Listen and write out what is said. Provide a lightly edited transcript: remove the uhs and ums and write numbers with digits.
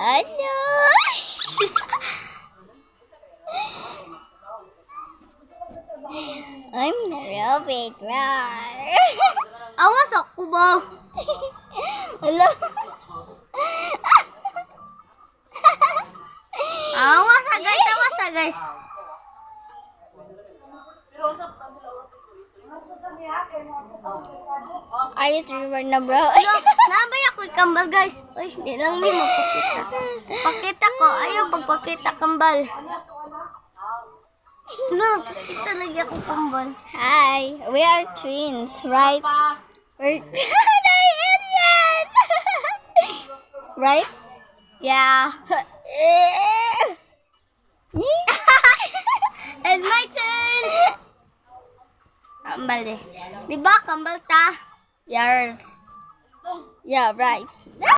Hello. I'm the rabbit. Awas ako ba? Hello. Awas guys. Are you triggered na bro? Nabay ako kambal guys. Uy, hindi lang ni magpakita. Pakita ko. Ayaw pagpakita kambal. Look, pakita lagi ako kambal. Hi, we are twins, right? We're alien! Right? Yeah. And my turn! Kambal eh. Diba kambal ta? Yes. Yeah, right.